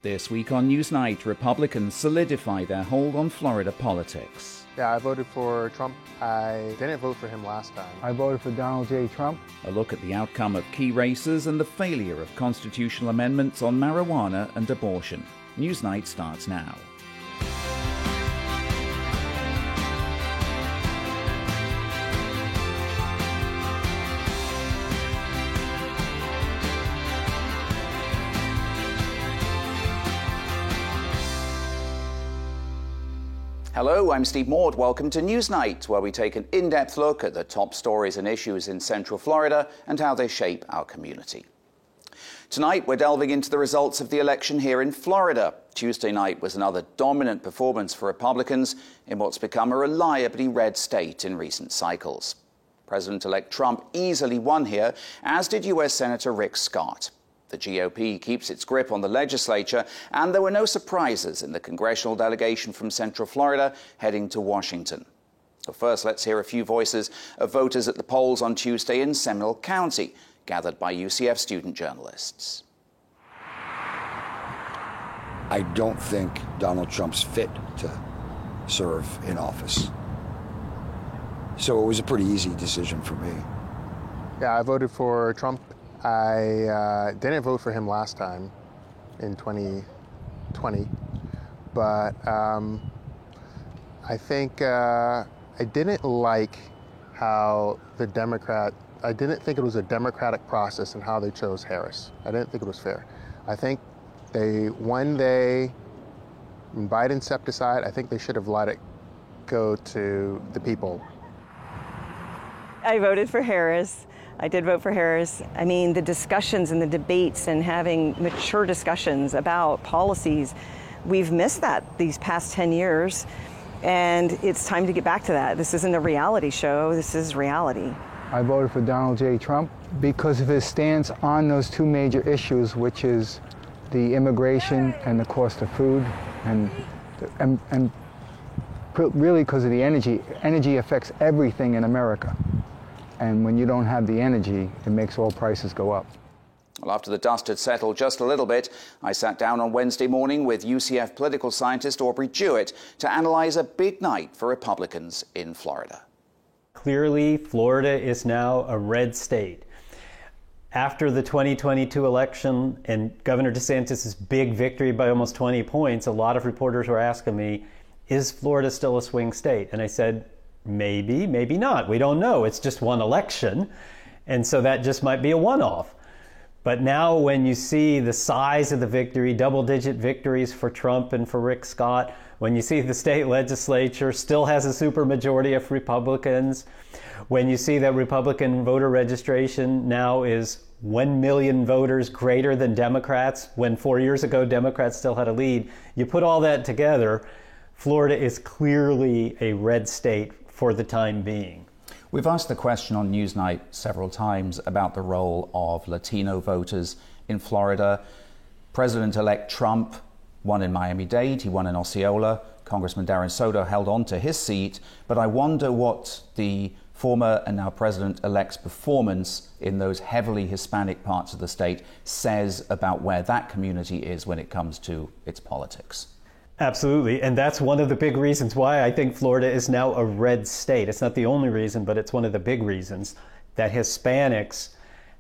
This week on Newsnight, Republicans solidify their hold on Florida politics. Yeah, I voted for Trump. I didn't vote for him last time. I voted for Donald J. Trump. A look at the outcome of key races and the failure of constitutional amendments on marijuana and abortion. Newsnight starts now. Hello, I'm Steve Maud. Welcome to Newsnight, where we take an in-depth look at the top stories and issues in Central Florida and how they shape our community. Tonight, we're delving into the results of the election here in Florida. Tuesday night was another dominant performance for Republicans in what's become a reliably red state in recent cycles. President-elect Trump easily won here, as did U.S. Senator Rick Scott. The GOP keeps its grip on the legislature, and there were no surprises in the congressional delegation from Central Florida heading to Washington. But first, let's hear a few voices of voters at the polls on Tuesday in Seminole County, gathered by UCF student journalists. I don't think Donald Trump's fit to serve in office. So it was a pretty easy decision for me. Yeah, I voted for Trump. I didn't vote for him last time in 2020, but I think I didn't like how I didn't think it was a democratic process in how they chose Harris. I didn't think it was fair. I think when Biden stepped aside, I think they should have let it go to the people. I voted for Harris. I did vote for Harris. I mean, the discussions and the debates and having mature discussions about policies, we've missed that these past 10 years, and it's time to get back to that. This isn't a reality show, this is reality. I voted for Donald J. Trump because of his stance on those two major issues, which is the immigration and the cost of food, and really because of the energy. Energy affects everything in America. And when you don't have the energy, it makes all prices go up. Well, after the dust had settled just a little bit, I sat down on Wednesday morning with UCF political scientist Aubrey Jewett to analyze a big night for Republicans in Florida. Clearly, Florida is now a red state. After the 2022 election and Governor DeSantis' big victory by almost 20 points, a lot of reporters were asking me, is Florida still a swing state? And I said, maybe, maybe not. We don't know. It's just one election. And so that just might be a one-off. But now when you see the size of the victory, double-digit victories for Trump and for Rick Scott, when you see the state legislature still has a supermajority of Republicans, when you see that Republican voter registration now is 1 million voters greater than Democrats, when 4 years ago Democrats still had a lead, you put all that together, Florida is clearly a red state for the time being. We've asked the question on Newsnight several times about the role of Latino voters in Florida. President-elect Trump won in Miami-Dade, he won in Osceola. Congressman Darren Soto held on to his seat, but I wonder what the former and now President-elect's performance in those heavily Hispanic parts of the state says about where that community is when it comes to its politics. Absolutely, and that's one of the big reasons why I think Florida is now a red state. It's not the only reason, but it's one of the big reasons that Hispanics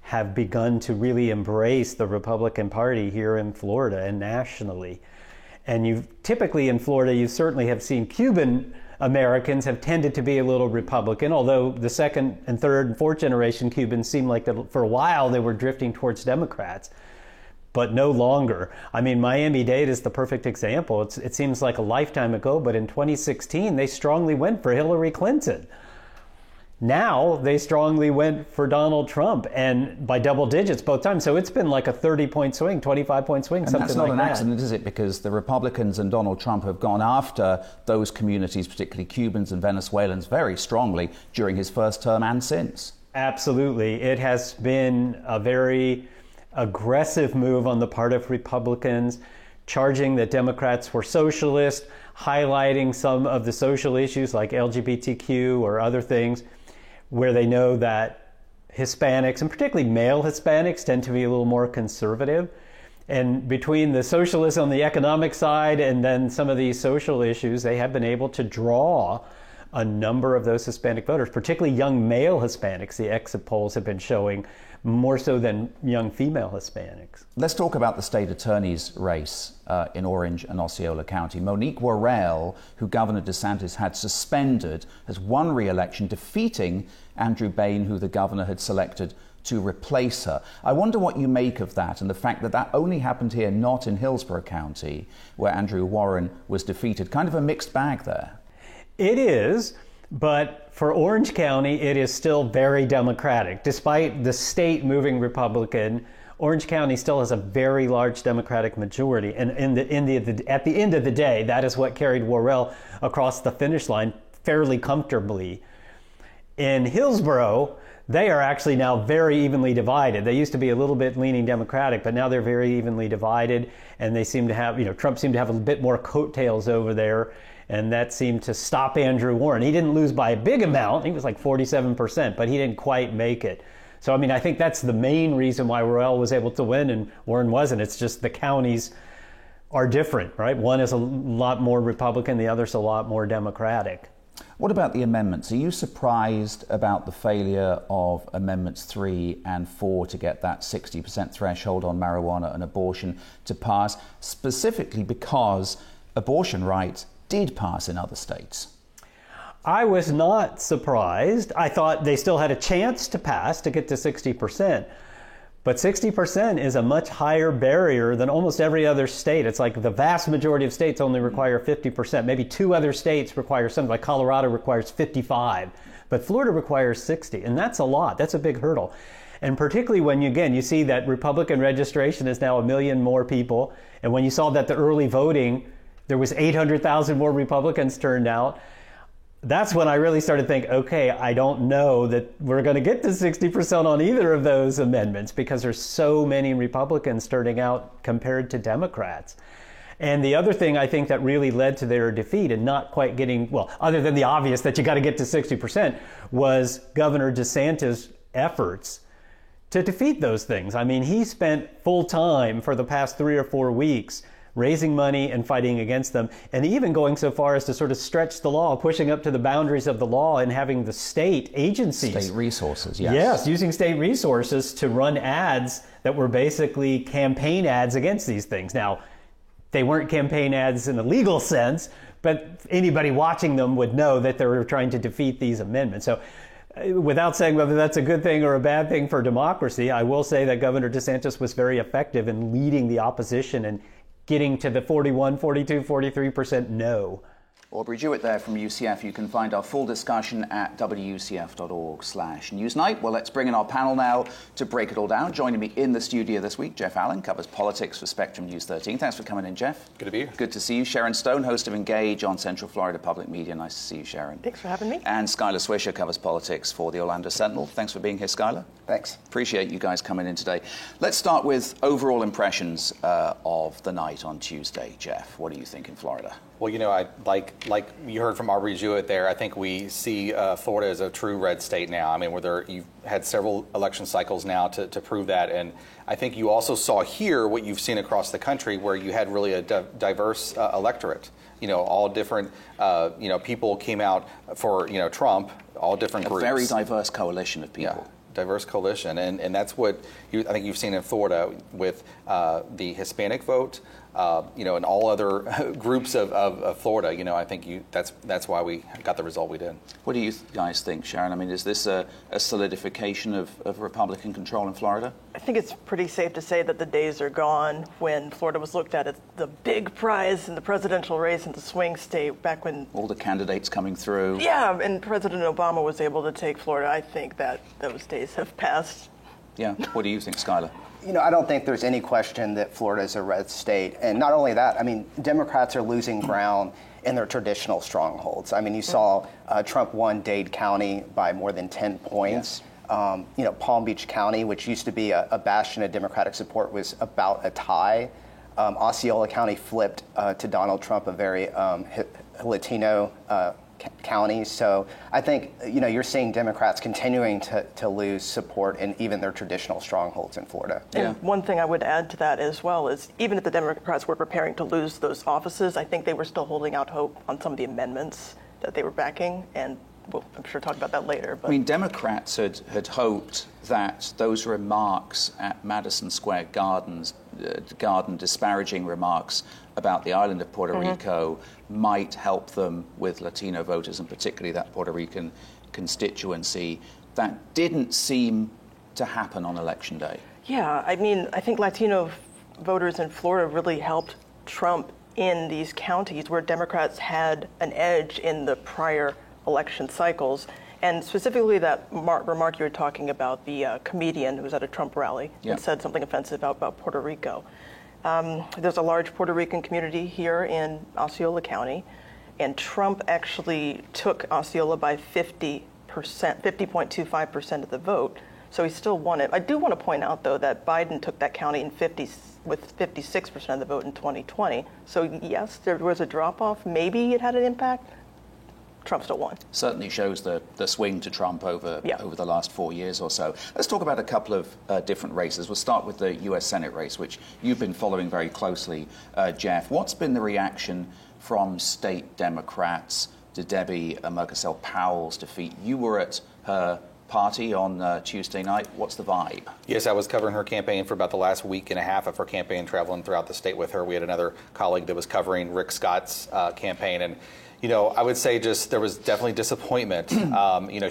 have begun to really embrace the Republican Party here in Florida and nationally. And typically in Florida, you certainly have seen Cuban Americans have tended to be a little Republican, although the second and third and fourth generation Cubans seemed like for a while they were drifting towards Democrats. But no longer. I mean, Miami-Dade is the perfect example. It seems like a lifetime ago, but in 2016, they strongly went for Hillary Clinton. Now, they strongly went for Donald Trump, and by double digits both times. So it's been like a 30-point swing, 25-point swing, something like that. And that's not an accident, is it? Because the Republicans and Donald Trump have gone after those communities, particularly Cubans and Venezuelans, very strongly during his first term and since. Absolutely. It has been a very aggressive move on the part of Republicans, charging that Democrats were socialist, highlighting some of the social issues like LGBTQ or other things, where they know that Hispanics, and particularly male Hispanics, tend to be a little more conservative. And between the socialists on the economic side and then some of these social issues, they have been able to draw a number of those Hispanic voters, particularly young male Hispanics. The exit polls have been showing more so than young female Hispanics. Let's talk about the state attorney's race in Orange and Osceola County. Monique Worrell, who Governor DeSantis had suspended, has won re-election, defeating Andrew Bain, who the governor had selected to replace her. I wonder what you make of that and the fact that that only happened here, not in Hillsborough County, where Andrew Warren was defeated. Kind of a mixed bag there. It is, but for Orange County, it is still very Democratic. Despite the state moving Republican, Orange County still has a very large Democratic majority. And at the end of the day, that is what carried Worrell across the finish line fairly comfortably. In Hillsborough, they are actually now very evenly divided. They used to be a little bit leaning Democratic, but now they're very evenly divided. And they seem to have, Trump seemed to have a bit more coattails over there. And that seemed to stop Andrew Warren. He didn't lose by a big amount. He was like 47%, but he didn't quite make it. So, I think that's the main reason why Worrell was able to win and Warren wasn't. It's just the counties are different, right? One is a lot more Republican, the other's a lot more Democratic. What about the amendments? Are you surprised about the failure of Amendments 3 and 4 to get that 60% threshold on marijuana and abortion to pass, specifically because abortion rights did pass in other states? I was not surprised. I thought they still had a chance to pass to get to 60%. But 60% is a much higher barrier than almost every other state. It's like the vast majority of states only require 50%. Maybe 2 other states require something, like Colorado requires 55. But Florida requires 60. And that's a lot. That's a big hurdle. And particularly when, you see that Republican registration is now 1 million more people. And when you saw that the early voting, there was 800,000 more Republicans turned out. That's when I really started to think, okay, I don't know that we're going to get to 60% on either of those amendments because there's so many Republicans turning out compared to Democrats. And the other thing I think that really led to their defeat and not quite getting, well, other than the obvious that you got to get to 60%, was Governor DeSantis' efforts to defeat those things. He spent full time for the past 3 or 4 weeks raising money and fighting against them, and even going so far as to sort of stretch the law, pushing up to the boundaries of the law and having the state agencies. State resources, yes. Yes, using state resources to run ads that were basically campaign ads against these things. Now, they weren't campaign ads in a legal sense, but anybody watching them would know that they were trying to defeat these amendments. So without saying whether that's a good thing or a bad thing for democracy, I will say that Governor DeSantis was very effective in leading the opposition and getting to the 41, 42, 43% no. Aubrey Jewett there from UCF. You can find our full discussion at wucf.org/Newsnight. Well, let's bring in our panel now to break it all down. Joining me in the studio this week, Jeff Allen, covers politics for Spectrum News 13. Thanks for coming in, Jeff. Good to be here. Good to see you. Sharon Stone, host of Engage on Central Florida Public Media. Nice to see you, Sharon. Thanks for having me. And Skylar Swisher covers politics for the Orlando Sentinel. Thanks for being here, Skylar. Thanks. Appreciate you guys coming in today. Let's start with overall impressions of the night on Tuesday. Jeff, what do you think in Florida? Well, I like you heard from Aubrey Jewett there. I think we see Florida as a true red state now. Where you've had several election cycles now to prove that, and I think you also saw here what you've seen across the country, where you had really a diverse electorate. All different. People came out for Trump. All different groups. A very diverse coalition of people. Yeah. Diverse coalition, and that's what I think you've seen in Florida with the Hispanic vote, and all other groups of Florida. I think that's why we got the result we did. What do you guys think, Sharon? Is this a solidification of Republican control in Florida? I think it's pretty safe to say that the days are gone when Florida was looked at as the big prize in the presidential race in the swing state back when all the candidates coming through. Yeah, and President Obama was able to take Florida. I think that those days have passed. Yeah. What do you think, Skylar? I don't think there's any question that Florida is a red state. And not only that, Democrats are losing ground in their traditional strongholds. You saw Trump won Dade County by more than 10 points. Yeah. Palm Beach County, which used to be a bastion of Democratic support, was about a tie. Osceola County flipped to Donald Trump, a very Latino counties. So I think, you're seeing Democrats continuing to lose support in even their traditional strongholds in Florida. And one thing I would add to that as well is even if the Democrats were preparing to lose those offices, I think they were still holding out hope on some of the amendments that they were backing, and we'll, I'm sure, talk about that later. But. I mean, Democrats had hoped that those remarks at Madison Square Garden, disparaging remarks about the island of Puerto Rico, might help them with Latino voters, and particularly that Puerto Rican constituency. That didn't seem to happen on Election Day. Yeah, I mean, I think Latino voters in Florida really helped Trump in these counties where Democrats had an edge in the prior election cycles. And specifically that remark you were talking about, the comedian who was at a Trump rally and said something offensive about Puerto Rico. There's a large Puerto Rican community here in Osceola County, and Trump actually took Osceola by 50.25% of the vote. So he still won it. I do want to point out, though, that Biden took that county with 56% of the vote in 2020. So yes, there was a drop-off. Maybe it had an impact. Trump still won. Certainly shows the swing to Trump over the last 4 years or so. Let's talk about a couple of different races. We'll start with the U.S. Senate race, which you've been following very closely, Jeff. What's been the reaction from state Democrats to Debbie Murkacel-Powell's defeat? You were at her party on Tuesday night. What's the vibe? Yes, I was covering her campaign for about the last week and a half of her campaign, traveling throughout the state with her. We had another colleague that was covering Rick Scott's campaign, and I would say just there was definitely disappointment.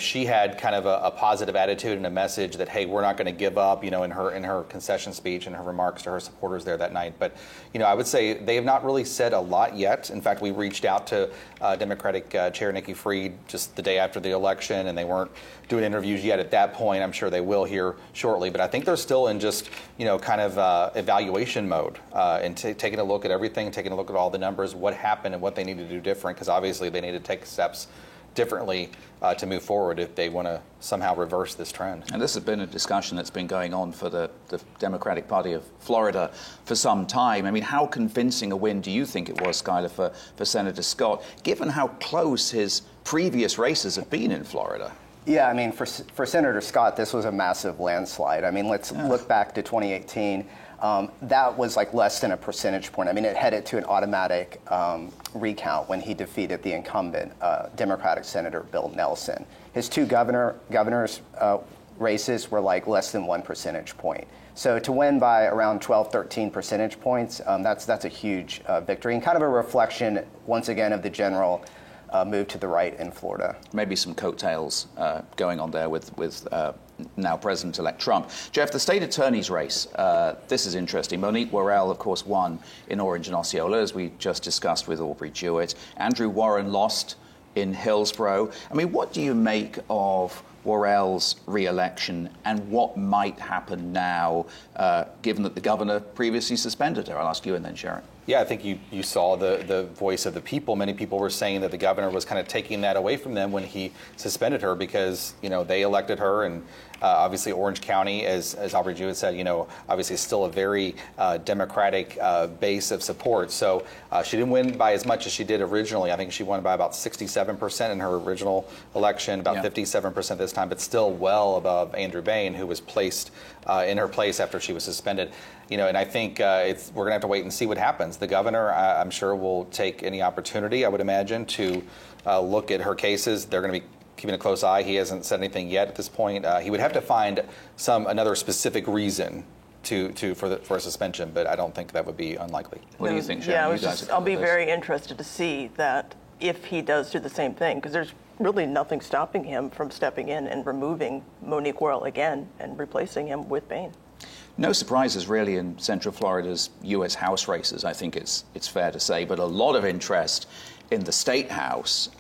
She had kind of a positive attitude and a message that, hey, we're not going to give up, in her concession speech and her remarks to her supporters there that night. But, I would say they have not really said a lot yet. In fact, we reached out to Democratic Chair Nikki Fried just the day after the election, and they weren't doing interviews yet at that point. I'm sure they will here shortly. But I think they're still in just, kind of evaluation mode and taking a look at everything, taking a look at all the numbers, what happened and what they need to do different, because obviously they need to take steps differently to move forward if they want to somehow reverse this trend. And this has been a discussion that's been going on for the Democratic Party of Florida for some time. I mean, how convincing a win do you think it was, Skylar, for Senator Scott, given how close his previous races have been in Florida? Yeah, I mean, for Senator Scott, this was a massive landslide. I mean, let's look back to 2018. That was like less than a percentage point. I mean, it headed to an automatic recount when he defeated the incumbent Democratic Senator Bill Nelson. His two governors' races were like less than 1 percentage point. So to win by around 12, 13 percentage points, that's a huge victory, and kind of a reflection, once again, of the general move to the right in Florida. Maybe some coattails going on there with now President-elect Trump. Jeff, the state attorney's race, this is interesting. Monique Worrell, of course, won in Orange and Osceola, as we just discussed with Aubrey Jewett. Andrew Warren lost in Hillsborough. I mean, what do you make of Worrell's re-election, and what might happen now, given that the governor previously suspended her? I'll ask you and then Sharon. Yeah, I think you saw the voice of the people. Many people were saying that the governor was kind of taking that away from them when he suspended her because, they elected her, and obviously Orange County, as Aubrey Jewett said, obviously is still a very Democratic base of support. So she didn't win by as much as she did originally. I think she won by about 67% in her original election, about 57% this time, but still well above Andrew Bain, who was placed in her place after she was suspended. And I think we're going to have to wait and see what happens. The governor, I'm sure, will take any opportunity, I would imagine, to look at her cases. They're going to be keeping a close eye. He hasn't said anything yet at this point. He would have to find another specific reason for a suspension, but I don't think that would be unlikely. What do you think, Sharon? I'll be very interested to see that if he does do the same thing, because there's really nothing stopping him from stepping in and removing Monique Worrell again and replacing him with Bain. No surprises, really, in Central Florida's U.S. House races, I think it's fair to say, but a lot of interest in the State House.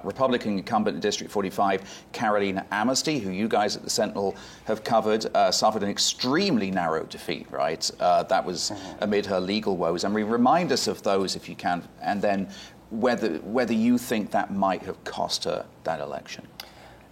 Republican incumbent in District 45, Carolina Amnesty, who you guys at the Sentinel have covered, suffered an extremely narrow defeat, right? That was amid her legal woes. I mean, remind us of those if you can, and then whether you think that might have cost her that election.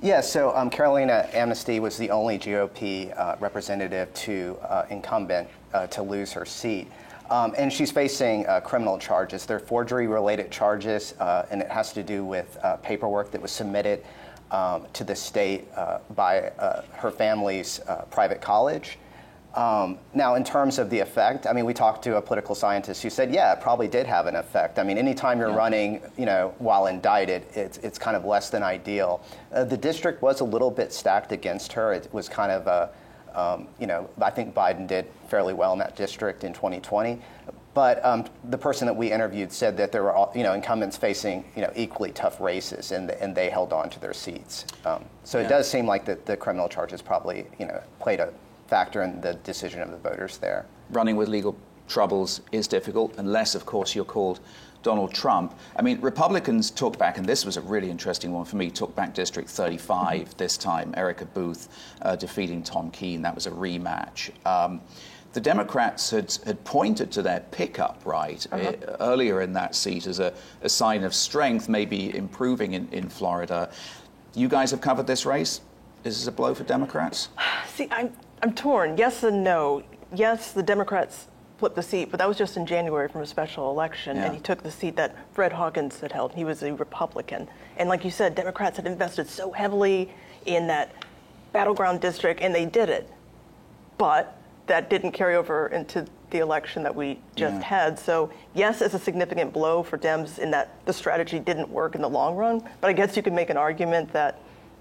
Yeah, so Carolina Amnesty was the only GOP representative to incumbent to lose her seat. And she's facing criminal charges. They're forgery-related charges, and it has to do with paperwork that was submitted to the state by her family's private college. Now, in terms of the effect, I mean, we talked to a political scientist who said, yeah, it probably did have an effect. I mean, anytime you're running, while indicted, it's kind of less than ideal. The district was a little bit stacked against her. It was kind of I think Biden did fairly well in that district in 2020. But the person that we interviewed said that there were, incumbents facing, equally tough races, and they held on to their seats. So it does seem like the criminal charges probably, played a factor in the decision of the voters there. Running with legal troubles is difficult, unless, of course, you're called Donald Trump. I mean, Republicans took back, and this was a really interesting one for me, took back District 35 this time, Erica Booth defeating Tom Keene. That was a rematch. The Democrats had pointed to their pickup, right, earlier in that seat as a sign of strength, maybe improving in Florida. You guys have covered this race. Is this a blow for Democrats? See, I'm torn. Yes and no. Yes, the Democrats flipped the seat, but that was just in January from a special election, and he took the seat that Fred Hawkins had held. He was a Republican. And like you said, Democrats had invested so heavily in that battleground district, and they did it. But that didn't carry over into the election that we just had. So yes, it's a significant blow for Dems in that the strategy didn't work in the long run, but I guess you could make an argument that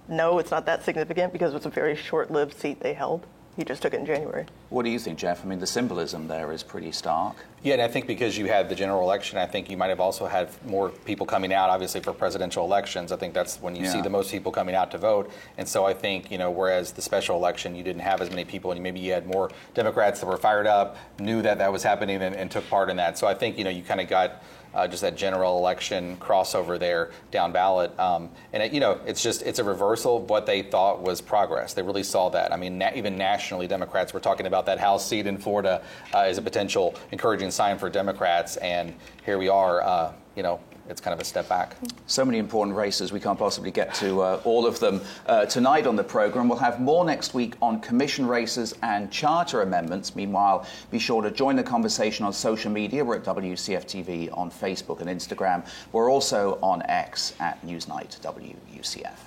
no, it's not that significant because it was a very short-lived seat they held. He just took it in January. What do you think, Jeff? I mean, the symbolism there is pretty stark. Yeah, and I think because you had the general election, I think you might have also had more people coming out, obviously, for presidential elections. I think that's when you see the most people coming out to vote. And so I think, whereas the special election, you didn't have as many people, and maybe you had more Democrats that were fired up, knew that was happening, and took part in that. So I think, you kind of got just that general election crossover there down ballot. And, it's a reversal of what they thought was progress. They really saw that. I mean, even nationally, Democrats were talking about that House seat in Florida as a potential encouraging sign for Democrats. And here we are, it's kind of a step back. So many important races. We can't possibly get to all of them tonight on the programme. We'll have more next week on commission races and charter amendments. Meanwhile, be sure to join the conversation on social media. We're at WCF-TV on Facebook and Instagram. We're also on X at Newsnight WUCF.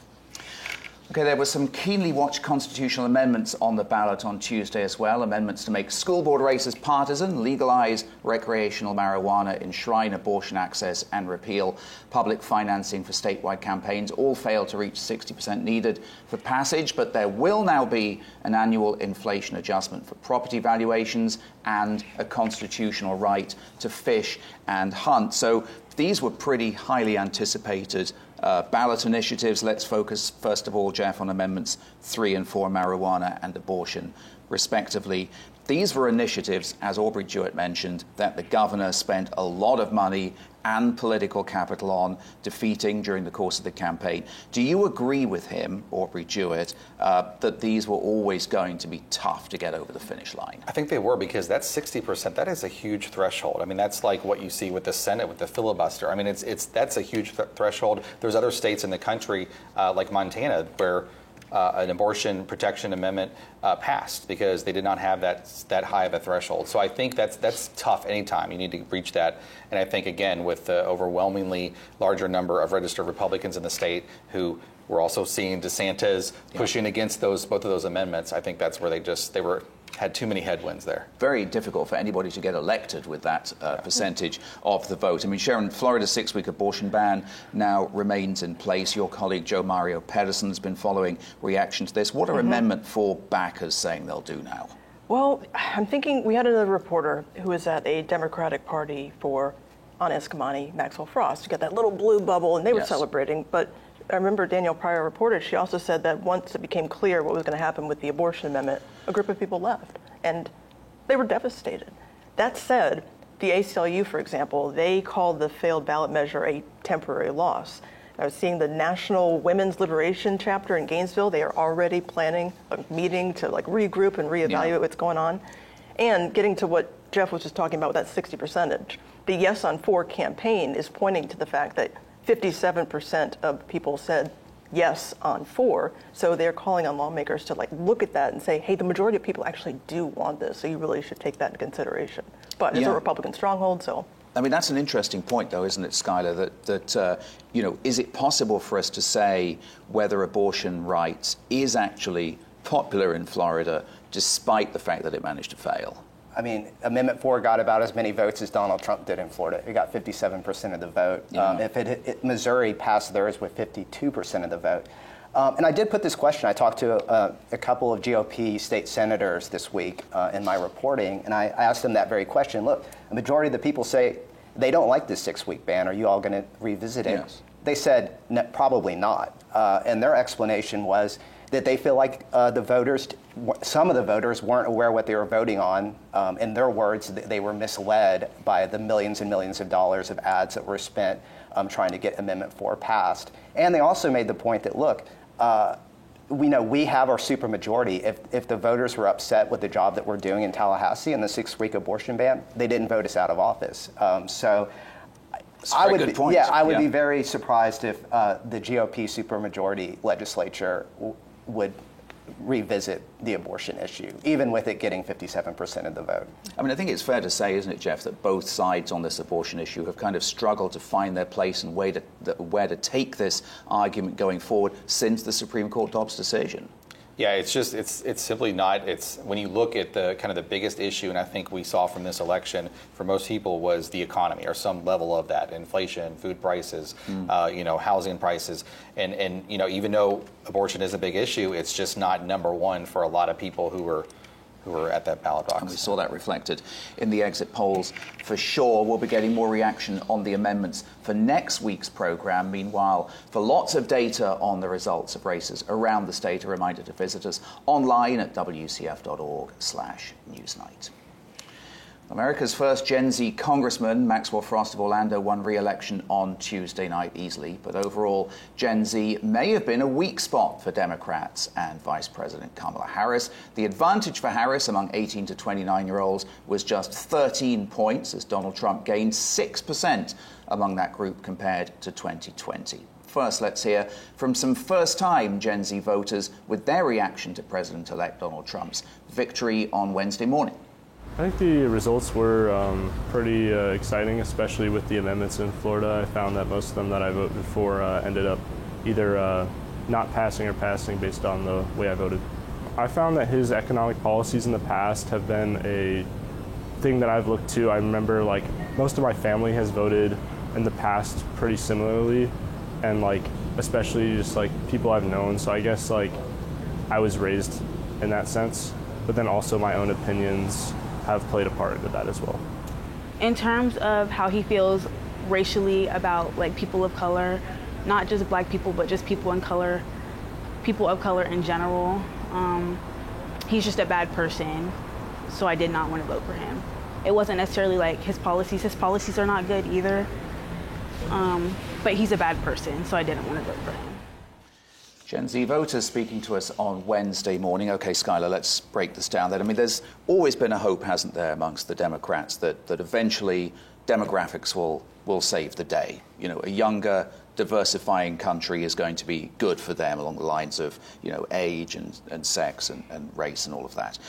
Okay, there were some keenly watched constitutional amendments on the ballot on Tuesday as well. Amendments to make school board races partisan, legalise recreational marijuana, enshrine abortion access and repeal public financing for statewide campaigns all failed to reach 60% needed for passage, but there will now be an annual inflation adjustment for property valuations and a constitutional right to fish and hunt. So these were pretty highly anticipated ballot initiatives. Let's focus, first of all, Jeff, on Amendments 3 and 4, marijuana and abortion, respectively. These were initiatives, as Aubrey Jewett mentioned, that the governor spent a lot of money and political capital on defeating during the course of the campaign. Do you agree with him, Aubrey Jewett, that these were always going to be tough to get over the finish line? I think they were, because that's 60%. That is a huge threshold. I mean, that's like what you see with the Senate, with the filibuster. I mean, that's a huge threshold. There's other states in the country, like Montana, where an abortion protection amendment passed because they did not have that high of a threshold. So I think that's tough anytime. You need to reach that. And I think, again, with the overwhelmingly larger number of registered Republicans in the state who were also seeing DeSantis pushing against both of those amendments, I think that's where they had too many headwinds there. Very difficult for anybody to get elected with that percentage of the vote. I mean, Sharon, Florida's 6-week abortion ban now remains in place. Your colleague Joe Mario Pedersen has been following reaction to this. What are Amendment 4 backers saying they'll do now? Well, I'm thinking we had another reporter who was at a Democratic party for Anna Eskamani, Maxwell Frost. You got that little blue bubble, and they were celebrating. But I remember Danielle Pryor reported, she also said that once it became clear what was going to happen with the abortion amendment, a group of people left, and they were devastated. That said, the ACLU, for example, they called the failed ballot measure a temporary loss. I was seeing the National Women's Liberation chapter in Gainesville. They are already planning a meeting to regroup and reevaluate what's going on. And getting to what Jeff was just talking about with that 60%, the Yes on 4 campaign is pointing to the fact that 57% of people said yes on 4. So they're calling on lawmakers to look at that and say, hey, the majority of people actually do want this, so you really should take that into consideration. but it's Yeah. a Republican stronghold, so. I mean, that's an interesting point, though, isn't it, Skylar, that is it possible for us to say whether abortion rights is actually popular in Florida, despite the fact that it managed to fail? I mean, Amendment 4 got about as many votes as Donald Trump did in Florida. It got 57% of the vote. Yeah. If Missouri passed theirs with 52% of the vote. And I did put this question. I talked to a couple of GOP state senators this week in my reporting, and I asked them that very question. Look, a majority of the people say they don't like this 6-week ban. Are you all going to revisit it? Yes. They said probably not. And their explanation was that they feel like some of the voters weren't aware what they were voting on. In their words, they were misled by the millions and millions of dollars of ads that were spent trying to get Amendment 4 passed. And they also made the point that, look, we have our supermajority. If the voters were upset with the job that we're doing in Tallahassee and the 6-week abortion ban, they didn't vote us out of office. So I would, I would be very surprised if the GOP supermajority legislature would revisit the abortion issue, even with it getting 57% of the vote. I mean, I think it's fair to say, isn't it, Jeff, that both sides on this abortion issue have kind of struggled to find their place and where to take this argument going forward since the Supreme Court Dobbs decision. Yeah, it's simply not. It's when you look at the kind of the biggest issue, and I think we saw from this election for most people was the economy or some level of that, inflation, food prices, housing prices, and even though abortion is a big issue, it's just not number one for a lot of people who were at that ballot box. And we saw that reflected in the exit polls for sure. We'll be getting more reaction on the amendments for next week's programme. Meanwhile, for lots of data on the results of races around the state, a reminder to visit us online at wcf.org/Newsnight. America's first Gen Z congressman, Maxwell Frost of Orlando, won re-election on Tuesday night easily. But overall, Gen Z may have been a weak spot for Democrats and Vice President Kamala Harris. The advantage for Harris among 18 to 29-year-olds was just 13 points, as Donald Trump gained 6% among that group compared to 2020. First, let's hear from some first-time Gen Z voters with their reaction to President-elect Donald Trump's victory on Wednesday morning. I think the results were pretty exciting, especially with the amendments in Florida. I found that most of them that I voted for ended up either not passing or passing based on the way I voted. I found that his economic policies in the past have been a thing that I've looked to. I remember most of my family has voted in the past pretty similarly, and especially just people I've known. So I guess I was raised in that sense, but then also my own opinions have played a part in that as well. In terms of how he feels racially about people of color, not just black people, but just people of color in general, he's just a bad person, so I did not want to vote for him. It wasn't necessarily his policies are not good either, but he's a bad person, so I didn't want to vote for him. Gen Z voters speaking to us on Wednesday morning. Okay, Skylar, let's break this down then. I mean, there's always been a hope, hasn't there, amongst the Democrats that eventually demographics will save the day. A younger, diversifying country is going to be good for them along the lines of, age and sex and race and all of that.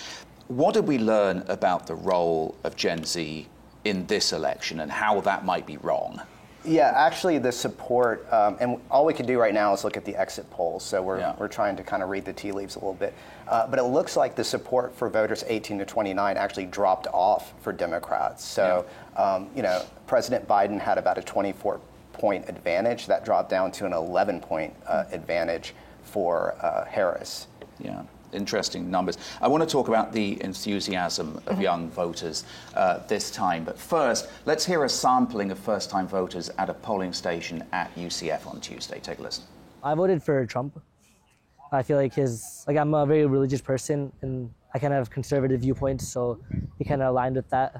What did we learn about the role of Gen Z in this election and how that might be wrong? Yeah, actually, the support, and all we can do right now is look at the exit polls, so we're trying to kind of read the tea leaves a little bit. But it looks like the support for voters 18 to 29 actually dropped off for Democrats. So, President Biden had about a 24-point advantage. That dropped down to an 11-point advantage for Harris. Yeah. Interesting numbers. I want to talk about the enthusiasm of young voters this time. But first, let's hear a sampling of first-time voters at a polling station at UCF on Tuesday. Take a listen. I voted for Trump. I feel I'm a very religious person, and I kind of have conservative viewpoints, so he kind of aligned with that.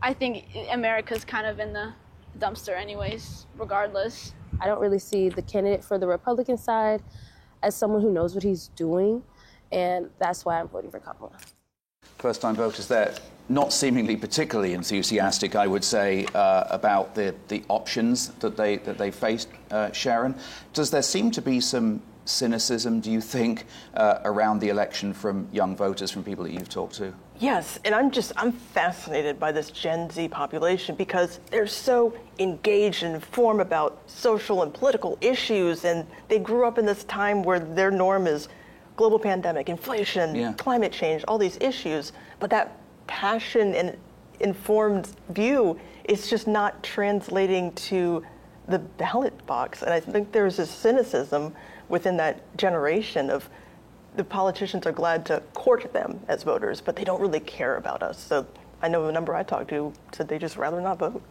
I think America's kind of in the dumpster anyways, regardless. I don't really see the candidate for the Republican side as someone who knows what he's doing. And that's why I'm voting for Kamala. First-time voters there, not seemingly particularly enthusiastic, I would say, about the options that they faced. Sharon, does there seem to be some cynicism, do you think, around the election from young voters, from people that you've talked to? Yes, and I'm fascinated by this Gen Z population because they're so engaged and informed about social and political issues, and they grew up in this time where their norm is global pandemic, inflation, climate change, all these issues, but that passion and informed view is just not translating to the ballot box. And I think there's a cynicism within that generation of the politicians are glad to court them as voters, but they don't really care about us. So I know a number I talked to said they just rather not vote.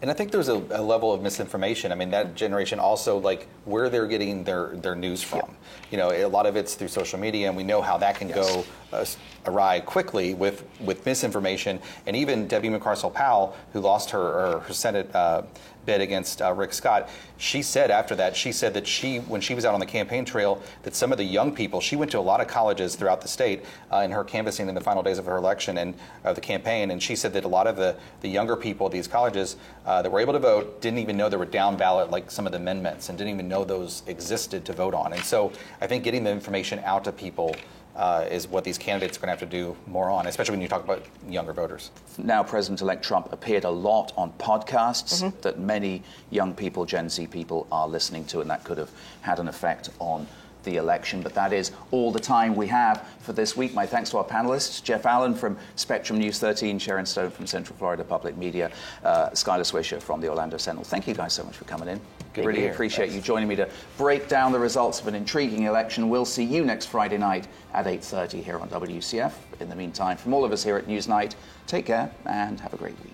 And I think there's a level of misinformation. I mean, that generation also, like, where they're getting their news from. Yep. You know, a lot of it's through social media, and we know how that can go awry quickly with misinformation. And even Debbie McCarcel-Powell, who lost her Senate bid against Rick Scott, she said after that, that when she was out on the campaign trail, that some of the young people, she went to a lot of colleges throughout the state in her canvassing in the final days of her election and the campaign, and she said that a lot of the younger people at these colleges that were able to vote didn't even know there were down ballot, like some of the amendments, and didn't even know those existed to vote on. And so I think getting the information out to people is what these candidates are going to have to do more on, especially when you talk about younger voters. Now, President-elect Trump appeared a lot on podcasts that many young people, Gen Z people, are listening to, and that could have had an effect on the election. But that is all the time we have for this week. My thanks to our panelists, Jeff Allen from Spectrum News 13, Sharon Stone from Central Florida Public Media, Skylar Swisher from the Orlando Sentinel. Thank you guys so much for coming in. Really appreciate you joining me to break down the results of an intriguing election. We'll see you next Friday night at 8:30 here on WCF. In the meantime, from all of us here at Newsnight, take care and have a great week.